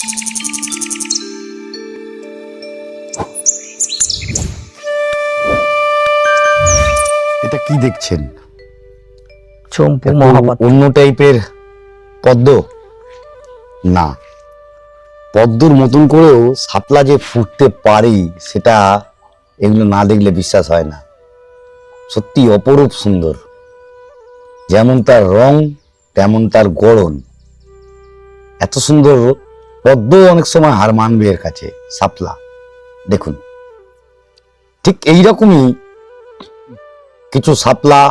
এটা কি দেখছেন? চম্পু মহাপাত্র। অন্য টাইপের পদ্ম না, পদ্মর মতন করেও শাপলা যে ফুটতে পারি সেটা এগুলো না দেখলে বিশ্বাস হয় না। সত্যি অপরূপ সুন্দর, যেমন তার রং তেমন তার গড়ন। এত সুন্দর পদ্ম অনেক সময় হার মানবে এর কাছে। শাপলা দেখুন, ঠিক এইরকমই কিছু শাপলা,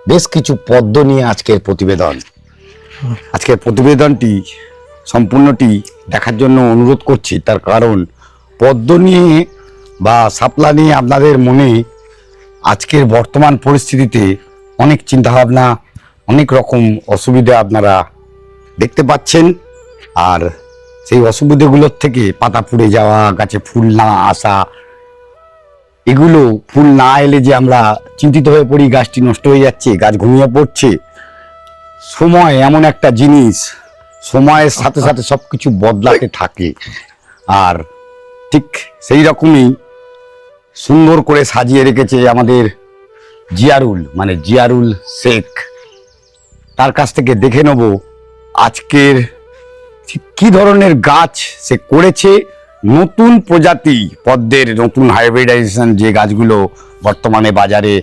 বেশ কিছু পদ্ম নিয়ে আজকের প্রতিবেদন। আজকের প্রতিবেদনটি সম্পূর্ণটি দেখার জন্য অনুরোধ করছি, তার কারণ পদ্ম নিয়ে বা শাপলা নিয়ে আপনাদের মনে আজকের বর্তমান পরিস্থিতিতে অনেক চিন্তাভাবনা, অনেক রকম অসুবিধা আপনারা দেখতে পাচ্ছেন। আর সেই অসুবিধাগুলোর থেকে পাতা পুড়ে যাওয়া, গাছে ফুল না আসা, এগুলো ফুল না এলে যে আমরা চিন্তিত হয়ে পড়ি, গাছটি নষ্ট হয়ে যাচ্ছে, গাছ ঘুমিয়ে পড়ছে। সময় এমন একটা জিনিস, সময়ের সাথে সাথে সবকিছু বদলাতে থাকে। আর ঠিক সেই রকমই সুন্দর করে সাজিয়ে রেখেছে আমাদের জিয়ারুল, মানে জিয়ারুল শেখ। তার কাছ থেকে দেখে নেব আজকের কি ধরনের গাছ সে করেছে। নতুন প্রজাতি পদ্মের নতুন হাইব্রিডাইজেশন যে গাছগুলো বর্তমানে বাজারে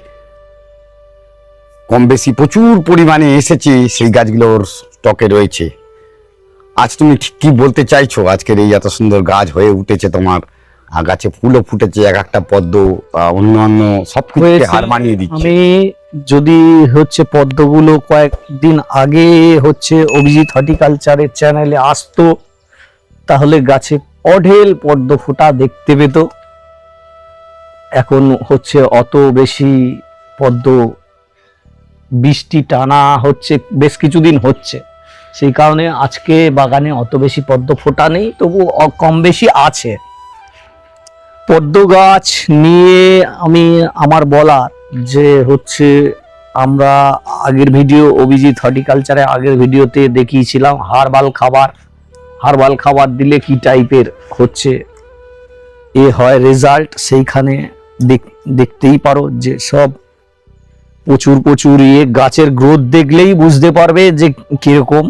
কম বেশি প্রচুর পরিমাণে এসেছে, সেই গাছগুলোর স্টকে রয়েছে। আজ তুমি ঠিক কি বলতে চাইছো? আজকের এই এত সুন্দর গাছ হয়ে উঠেছে তোমার, গাছে ফুলও ফুটেছে, এক একটা পদ্ম অন্যান্য সবকিছু হার মানিয়ে দিচ্ছে। আমি যদি হচ্ছে পদ্মগুলো কয়েকদিন আগে হচ্ছে অভিজিৎ হর্টিকালচারের চ্যানেলে আসতো, তাহলে গাছে অঢেল পদ্ম ফোটা দেখতে পেত। এখন হচ্ছে অত বেশি পদ্ম, বৃষ্টি টানা হচ্ছে বেশ কিছুদিন হচ্ছে, সেই কারণে আজকে বাগানে অত বেশি পদ্ম ফোটা নেই, তবু কম বেশি আছে। পদ্ম গাছ নিয়ে আমার বলার যে হচ্ছে, আমরা আগের ভিডিও অভিজিৎ হর্টিকালচারে আগের ভিডিওতে দেখিয়েছিলাম হার্বাল খাবার দিলে কি টাইপের হচ্ছে হয় রেজাল্ট। সেইখানে দেখতেই পারো যে সব প্রচুর গাছের গ্রোথ দেখলেই বুঝতে পারবে যে কিরকম।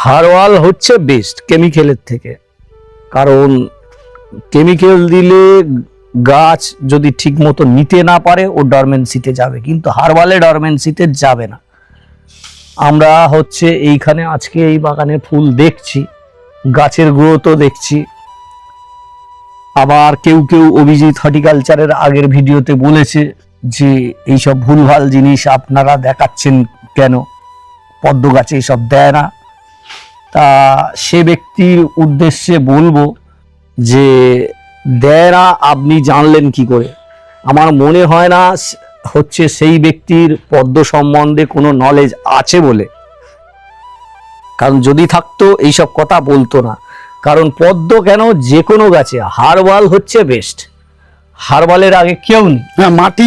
হার্বাল হচ্ছে বেস্ট কেমিক্যালের থেকে, কারণ কেমিক্যাল দিলে গাছ যদি ঠিক মতো নিতে না পারে ও ডরমেন্সিতে যাবে, কিন্তু হার্বালে ডরমেন্সিতে যাবে না। আমরা হচ্ছে এইখানে আজকে এই বাগানে ফুল দেখছি, গাছের গ্রোথও দেখছি। আবার কেউ অভিজিৎ হর্টিকালচারের আগের ভিডিওতে বলেছে যে এইসব ভুলভাল জিনিস আপনারা দেখাচ্ছেন কেন, পদ্ম গাছে এইসব দেয় না। তা সে ব্যক্তির উদ্দেশ্যে বলবো যে দেয় না আপনি জানলেন কি করে? আমার মনে হয় না হচ্ছে সেই ব্যক্তির পদ্ম সম্বন্ধে কোনো নলেজ আছে বলে, কারণ যদি থাকতো এইসব কথা বলতো না। কারণ পদ্ম কেন, যে কোনো গাছে হার্বাল হচ্ছে বেস্ট। হার্বালের আগে কেউ নেই, মাটি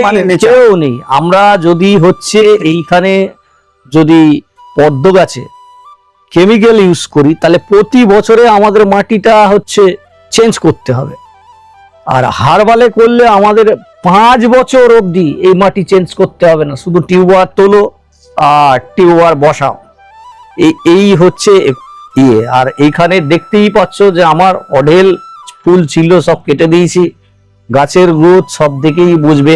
মানে কেউ নেই। আমরা যদি হচ্ছে এইখানে যদি পদ্ম গাছে কেমিক্যাল ইউজ করি, তাহলে প্রতি বছরে আমাদের মাটিটা হচ্ছে চেঞ্জ করতে হবে। আর হার্বালে করলে আমাদের 5 বছর অবধি এই মাটি চেঞ্জ করতে হবে না, শুধু টিউবার তোলো আর টিউবার বসাও, এই হচ্ছে ইয়ে। আর এইখানে দেখতেই পাচ্ছ যে আমার অঢেল ফুল ছিল, সব কেটে দিয়েছি। গাছের গ্রোথ সব দিকেই বুঝবে,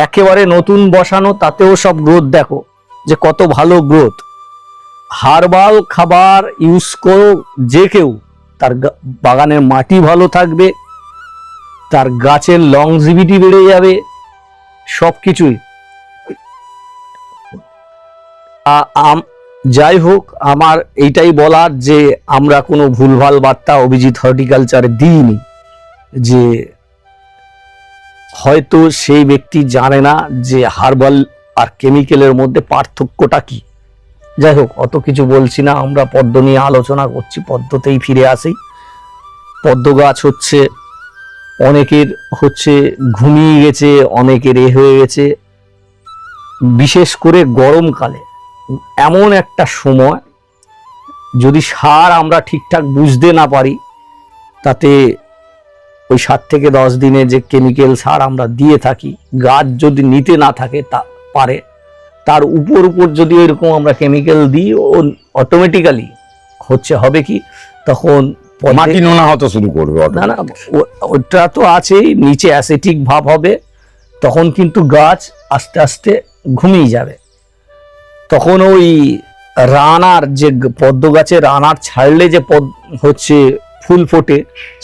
একেবারে নতুন বসানো তাতেও সব গ্রোথ দেখো যে কত ভালো গ্রোথ। হার্বাল খাবার ইউজ করো যে কেউ, তার বাগানের মাটি ভালো থাকবে, তার গাছের লংজিভিটি বেড়ে যাবে, সবকিছুই। যাই হোক, আমার এইটাই বলার যে আমরা কোনো ভুলভাল বার্তা অভিজিৎ হর্টিকালচারে দিইনি, যে হয়তো সেই ব্যক্তি জানে না যে হার্বাল আর কেমিক্যালের মধ্যে পার্থক্যটা কি। যাই হোক, অত কিছু বলছি না, আমরা পদ্ম নিয়ে আলোচনা করছি, পদ্মতেই ফিরে আসি। পদ্ম গাছ হচ্ছে অনেকের হচ্ছে ঘুমিয়ে গেছে, অনেকের হয়ে গেছে। বিশেষ করে গরমকালে এমন একটা সময় যদি সার আমরা ঠিকঠাক বুঝতে না পারি, তাতে ওই 7 থেকে 10 দিনে যে কেমিক্যাল সার আমরা দিয়ে থাকি, গাছ যদি নিতে না থাকে তা পারে, তার উপর যদি এরকম আমরা কেমিক্যাল দিই, ও অটোমেটিক্যালি হবে কি, তখন মাটি নোনা হতে শুরু করবে। না না, ওটা তো আছেই, নিচে অ্যাসিটিক ভাব হবে, তখন কিন্তু গাছ আস্তে আস্তে ঘুমিয়ে যাবে। তখন ওই রানার যে পদ্ম গাছে রানার ছাড়লে যে ফুল ফোটে,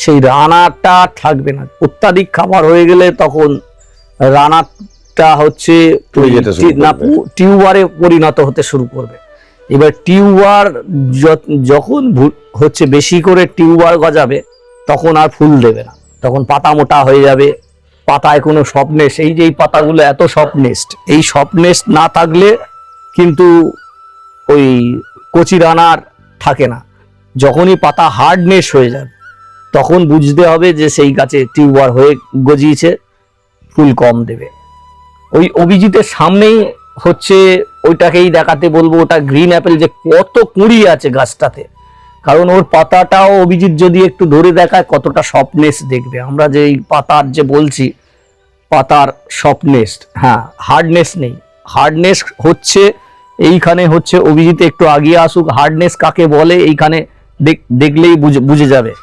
সেই রানারটা থাকবে না। অত্যাধিক খাবার হয়ে গেলে তখন রানারটা টিউবারে পরিণত হতে শুরু করবে। এবার টিউবার যখন বেশি করে টিউবার গজাবে, তখন আর ফুল দেবে না, তখন পাতা মোটা হয়ে যাবে, পাতায় কোনো সফটনেস, এই যে এই পাতাগুলো এত সফটনেস না থাকলে কিন্তু ওই কচি রানার থাকে না। যখনই পাতা হার্ডনেস হয়ে যাবে, তখন বুঝতে হবে যে সেই গাছে টিউবার হয়ে গজিয়েছে, ফুল কম দেবে। ওই অভিজিতের সামনেই ওইটাকেই দেখাতে বলবো, ওটা গ্রিন অ্যাপেল, যে কত কুঁড়ি আছে গাছটাতে, কারণ ওর পাতাটাও অভিজিৎ যদি একটু ধরে দেখায় কতটা সফটনেস দেখবে। আমরা যে এই পাতার যে বলছি, পাতার সফটনেস, হ্যাঁ, হার্ডনেস নেই। হার্ডনেস এইখানে অভিজিৎ একটু আগিয়ে আসুক, হার্ডনেস কাকে বলে এইখানে দেখলেই বুঝে যাবে।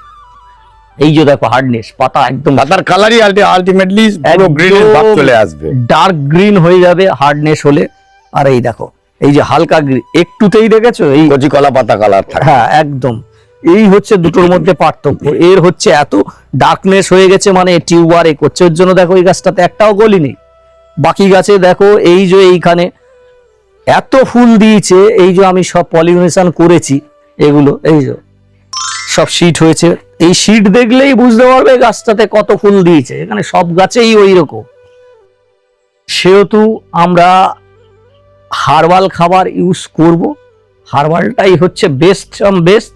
এই যে দেখো হার্ডনেস, পাতা একদম, পাতার কালারই আলটিমেটলি পুরো গ্রিনের ভাব চলে আসবে, ডার্ক গ্রিন হয়ে যাবে হার্ডনেস হলে। আর এই দেখো, এই যে হালকা গ্রিন, একটুতেই দেখেছো এই কচি কলা পাতা কালার থাকে, হ্যাঁ একদম। এই দুটোর মধ্যে পার্থক্য। এর এত ডার্কনেস হয়ে গেছে, মানে টিউবারে করছে, ওর জন্য দেখো এই গাছটাতে একটাও গলি নেই। বাকি গাছে দেখো, এই যে এইখানে এত ফুল দিয়েছে, এই যে আমি সব পলিনেশন করেছি, এগুলো এই যে সব শীট হয়েছে, এই শীট দেখলেই বুঝতে পারবে গাছটাতে কত ফুল দিয়েছে। এখানে সব গাছেই ওই রকম। সেহেতু আমরা হার্বাল খাবার ইউজ করব, হার্বালটাই বেস্ট।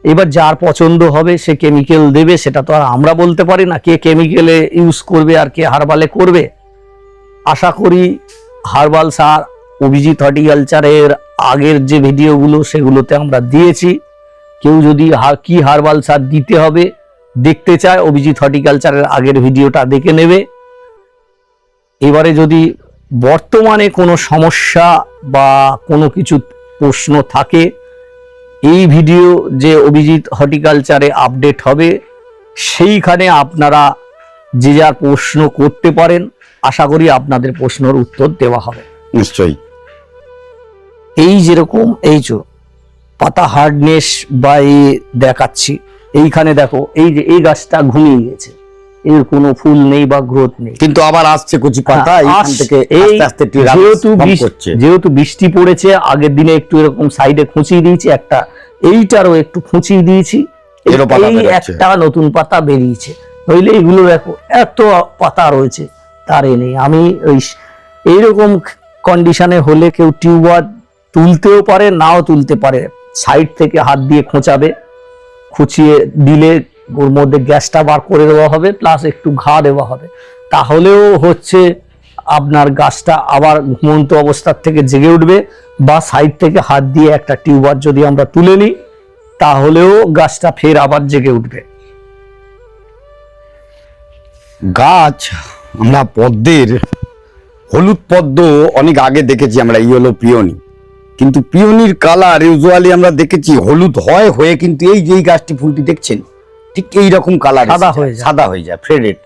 এবার যার পছন্দ হবে সে কেমিক্যাল দেবে, সেটা তো আর আমরা বলতে পারি না কে কেমিক্যালে ইউজ করবে আর কে হার্বালে করবে। আশা করি হার্বাল সার অভিজিৎ হর্টিকালচারের আগের যে ভিডিওগুলো, সেগুলোতে আমরা দিয়েছি। কেউ যদি কি হার্বাল সার দিতে হবে দেখতে চায়, অভিজিৎ হর্টিকালচারের আগের ভিডিওটা দেখে নেবে। এবারে যদি বর্তমানে কোনো সমস্যা বা কোনো কিছু প্রশ্ন থাকে, এই ভিডিও যে অভিজিৎ হর্টিকালচারে আপডেট হবে, সেইখানে আপনারা যে যার প্রশ্ন করতে পারেন। আশা করি আপনাদের প্রশ্নের উত্তর দেওয়া হবে নিশ্চয়ই। এই যেরকম এই যে পাতা হার্ডনেস বা দেখাচ্ছি, এইখানে দেখো এই যে এই গাছটা ঘুমিয়ে গেছে, এর কোনো ফুল নেই বা গ্রোথ নেই, কিন্তু আবার আসছে কচি পাতা, এইখান থেকে আস্তে আস্তে যেহেতু বৃষ্টি পড়েছে, আগের দিনে একটু এরকম সাইডে খুঁচিয়ে দিয়েছি, একটা এইটারও একটু খুঁচিয়ে দিয়েছি, একটা নতুন পাতা বেরিয়েছে। নইলে এগুলো দেখো এত পাতা রয়েছে, তার নেই। আমি এইরকম কন্ডিশনে হলে কেউ টিউবার তুলতেও পারে, নাও তুলতে পারে, সাইড থেকে হাত দিয়ে খোঁচাবে, খুঁচিয়ে দিলে ওর মধ্যে গ্যাসটা বার করে দেওয়া হবে, প্লাস একটু ঘা দেওয়া হবে, তাহলেও আপনার গাছটা আবার ঘুমন্ত অবস্থার থেকে জেগে উঠবে। বা সাইড থেকে হাত দিয়ে একটা টিউবার যদি আমরা তুলে নিই, তাহলেও গাছটা ফের আবার জেগে উঠবে। গাছ আমরা পদ্মের হলুদ পদ্ম অনেক আগে দেখেছি আমরা, ইয়েলো পিওনি, কিন্তু পিওনির কালার ইউজুয়ালি আমরা দেখেছি হলুদ হয়ে কিন্তু এই যে গাছটি ফুলটি দেখছেন ঠিক এইরকম কালার সাদা হয়ে যায় ফেডেড,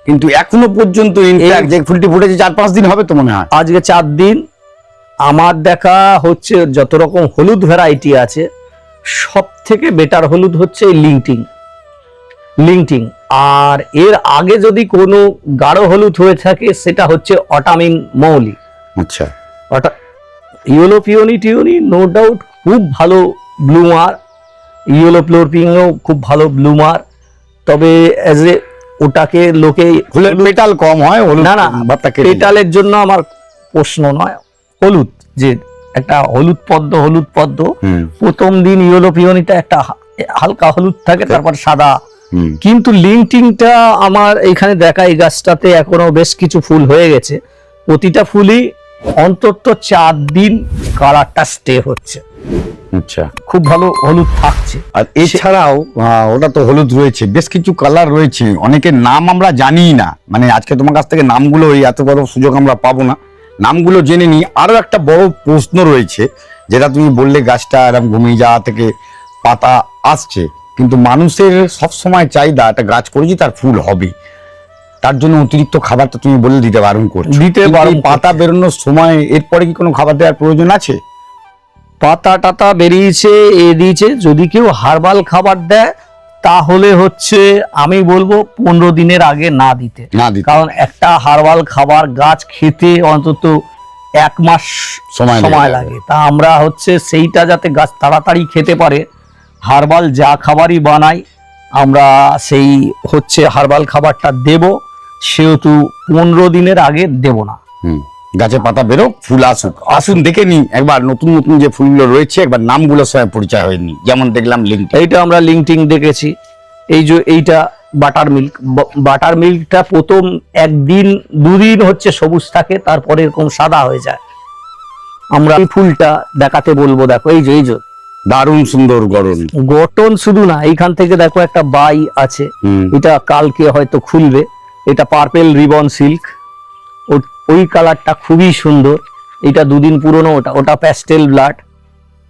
কিন্তু এখনো পর্যন্ত ইনফ্যাক্ট যে ফুলটি ফুটেছে 4-5 দিন হবে তো মনে হয়, আজকে 4 দিন। আমার দেখা যত রকম হলুদ ভ্যারাইটি আছে, সব থেকে বেটার হলুদ লিংটিং। আর এর আগে যদি কোনো গাঢ় হলুদ হয়ে থাকে, সেটা অটামিন মৌলি। আচ্ছা, ইয়েলো পিওনি নো ডাউট খুব ভালো ব্লুমার, ইয়েলো ফ্লোরপিংও খুব ভালো ব্লুমার, তবে এজ এ ওটাকে লোকে পেটাল কম হয়, না পেটালের জন্য আমার প্রশ্ন নয়। হলুদ যে একটা হলুদ পদ্ম প্রথম দিন ইয়েলো পিওনিটা একটা হালকা হলুদ থাকে, তারপর সাদা, কিন্তু লিংটিংটা আমার এখানে দেখা, এই গাছটাতে এখনো বেশ কিছু ফুল হয়ে গেছে, প্রতিটা ফুলই অন্তত 4 দিন কালারটা স্টে হচ্ছে। আচ্ছা, খুব ভালো হলুদ থাকছে। আর এছাড়াও ওটা তো হলুদ রয়েছে, বেশ কিছু কালার রয়েছে, অনেকের নাম আমরা জানি না, মানে আজকে তোমার কাছ থেকে নামগুলো এই এত বড় সুযোগ আমরা পাবো না, নামগুলো জেনে নিই। আরো একটা বড় প্রশ্ন রয়েছে, যেটা তুমি বললে গাছটা এরকম ঘুমিয়ে যাওয়া থেকে পাতা আসছে, কিন্তু মানুষের সব সময় চাহিদা একটা গাছ করেছি তার ফুল হবে, তার জন্য অতিরিক্ত খাবারটা তুমি বলে দিতে বারণ করছো। দিতে কিন্তু বারণ এই পাতা বেরোনোর সময় এরপরে কি কোনো খাবার দেওয়ার প্রয়োজন আছে? পাতা টাতা বেরিয়েছে, দিয়েছে, যদি কেউ হার্বাল খাবার দেয় তাহলে হচ্ছে আমি বলবো 15 দিনের আগে না দিতে। না দিতে, কারণ একটা হার্বাল খাবার গাছ খেতে অন্তত 1 মাস সময় সময় লাগে। তা আমরা হচ্ছে সেইটা যাতে গাছ তাড়াতাড়ি খেতে পারে, হার্বাল যা খাবারই বানাই আমরা সেই হচ্ছে হার্বাল খাবারটা দেব, সেহেতু 15 দিনের আগে দেব না। গাছে পাতা বেরো, ফুল আসুক, আসুন দেখে নি একবার নতুন নতুন যে ফুলগুলো রয়েছে, একবার নামগুলোর সঙ্গে পরিচয় হয়নি। যেমন দেখলাম লিঙ্ক, এইটা আমরা লিঙ্কটিং দেখেছি, এই যে এইটা বাটার মিল্ক। বাটার মিল্কটা প্রথম 1 দিন 2 দিন হচ্ছে সবুজ থাকে, তারপরে এরকম সাদা হয়ে যায়। আমরা এই ফুলটা দেখাতে বলবো, দেখো এই যে দারুণ সুন্দর গড়ন। গঠন শুধু না, এইখান থেকে দেখো একটা বাই আছে, এটা কালকে হয়তো খুলবে। এটা পার্পেল রিবন সিল্ক, ওই কালারটা খুবই সুন্দর। এটা 2 দিন পুরনো, ওটা প্যাস্টেল ব্লাড,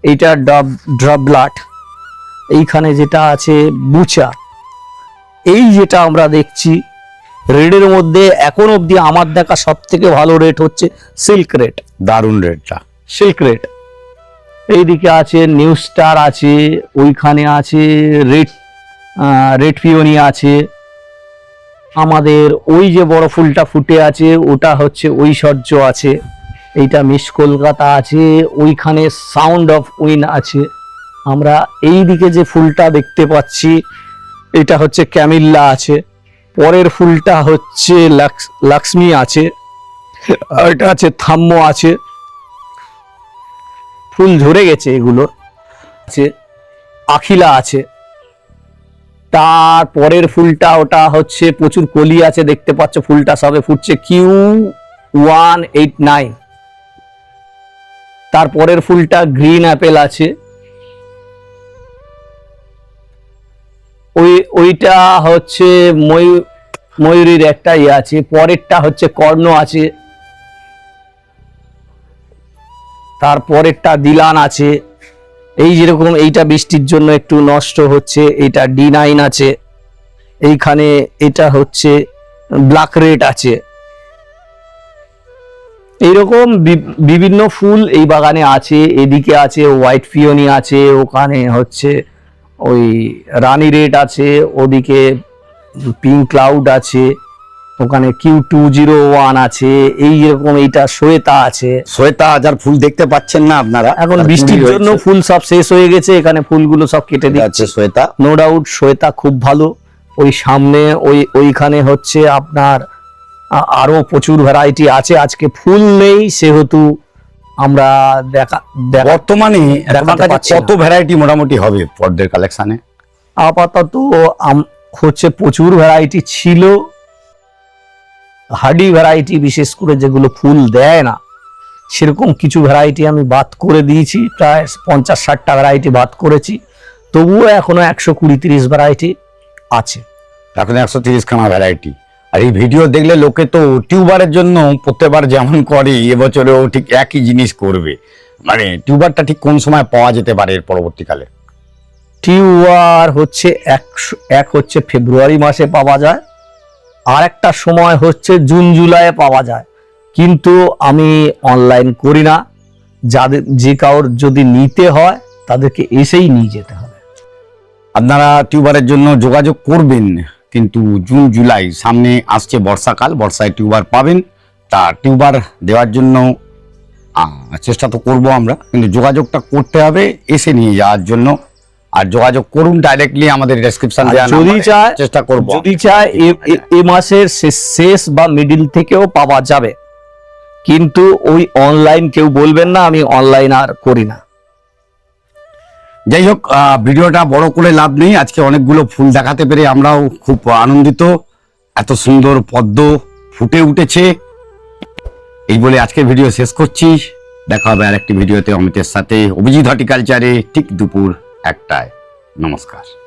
এইটা ড্রপ ব্লাড। এইখানে যেটা আছে বুচা, এই যেটা আমরা দেখছি রেডের মধ্যে এখন অবধি আমার দেখা সব থেকে ভালো রেট হচ্ছে সিল্ক রেড, দারুণ রেটটা, সিল্ক রেড। এইদিকে আছে নিউ স্টার আছে, ওইখানে আছে রেড পিওনি আছে। আমাদের ওই যে বড় ফুলটা ফুটে আছে ওটা হচ্ছে ঐশ্বর্য আছে, এইটা মিস কলকাতা আছে, ওইখানে সাউন্ড অফ উইন আছে। আমরা এই দিকে যে ফুলটা দেখতে পাচ্ছি এটা হচ্ছে ক্যামিল্লা আছে, পরের ফুলটা হচ্ছে লক্ষ্মী আছে, এটা আছে থাম্ম আছে, ফুল ঝরে গেছে এগুলো আছে, আখিলা আছে। তার পরের ফুলটা ওটা হচ্ছে প্রচুর কলি আছে, দেখতে পাচ্ছ ফুলটা সবে ফুটছে, Q189। তারপরের ফুলটা গ্রিন অ্যাপেল আছে, ওইটা হচ্ছে ময়ূরীর একটা ইয়ে আছে। পরেরটা হচ্ছে কর্ণ আছে, তারপরেরটা দিলান আছে। এই যেরকম এইটা বৃষ্টির জন্য একটু নষ্ট হচ্ছে, এইটা D9 আছে। এইখানে এটা হচ্ছে ব্ল্যাক রেড আছে। এইরকম বিভিন্ন ফুল এই বাগানে আছে। এদিকে আছে হোয়াইট পিওনি আছে, ওখানে হচ্ছে ওই রানী রেড আছে, ওদিকে পিঙ্ক ক্লাউড আছে, ওখানে Q201 আছে। এই যেরকম এইটা শ্বেতা আছে। শ্বেতা হাজার ফুল দেখতে পাচ্ছেন না আপনারা, এখন বৃষ্টির জন্য ফুল সব শেষ হয়ে গেছে, এখানে ফুলগুলো সব কেটে দিচ্ছে। শ্বেতা নো ডাউট শ্বেতা খুব ভালো। ওই সামনে ওইখানে হচ্ছে আপনার আরো প্রচুর ভ্যারাইটি আছে, আজকে ফুল নেই সেহেতু আমরা বর্তমানে দেখাতে পাচ্ছি কত ভ্যারাইটি মোটামুটি হবে পদ্মের কালেকশনে? আপাতত হচ্ছে প্রচুর ভ্যারাইটি ছিল, হার্ডি ভ্যারাইটি বিশেষ করে যেগুলো ফুল দেয় না সেরকম কিছু ভ্যারাইটি আমি বাদ করে দিয়েছি, প্রায় 50-60টা ভ্যারাইটি বাদ করেছি। তবুও এখনো 120-30 ভ্যারাইটি আছে, এখন 130 খানা ভ্যারাইটি। আর এই ভিডিও দেখলে লোকে তো টিউবারের জন্য প্রত্যেকবার যেমন করে এবছরেও ঠিক একই জিনিস করবে, মানে টিউবারটা ঠিক কোন সময় পাওয়া যেতে পারে এর পরবর্তীকালে? টিউবার হচ্ছে এক হচ্ছে ফেব্রুয়ারি মাসে পাওয়া যায়, আর একটা সময় হচ্ছে জুন জুলাইয়ে পাওয়া যায়। কিন্তু আমি অনলাইন করি না, যে কারোর যদি নিতে হয় তাদেরকে এসেই নিয়ে যেতে হবে। আপনারা টিউবারের জন্য যোগাযোগ করবেন, কিন্তু জুন জুলাই সামনে আসছে বর্ষাকাল, বর্ষায় টিউবার পাবেন। তা টিউবার দেওয়ার জন্য চেষ্টা তো করবো আমরা, কিন্তু যোগাযোগটা করতে হবে এসে নিয়ে যাওয়ার জন্য। আর যোগাযোগ করুন ডাইরেক্টলি আমাদের ডেসক্রিপশন দেওয়া যদি চায় চেষ্টা করব, যদি চায় এই মাসের শেষ বা মিডিল থেকেও পাওয়া যাবে, কিন্তু ওই অনলাইন কেউ বলবেন না, আমি অনলাইন আর করি না। যাই হোক, ভিডিওটা বড় করে লাভ নেই, আজকে অনেকগুলো ফুল দেখাতে পেরে আমরাও খুব আনন্দিত। এত সুন্দর পদ্ম ফুটে উঠেছে, এই বলে আজকের ভিডিও শেষ করছি। দেখা হবে আরেকটি ভিডিওতে অমিতের সাথে, অভিজিৎ হর্টিকালচারে, ঠিক দুপুর 1টায়। নমস্কার।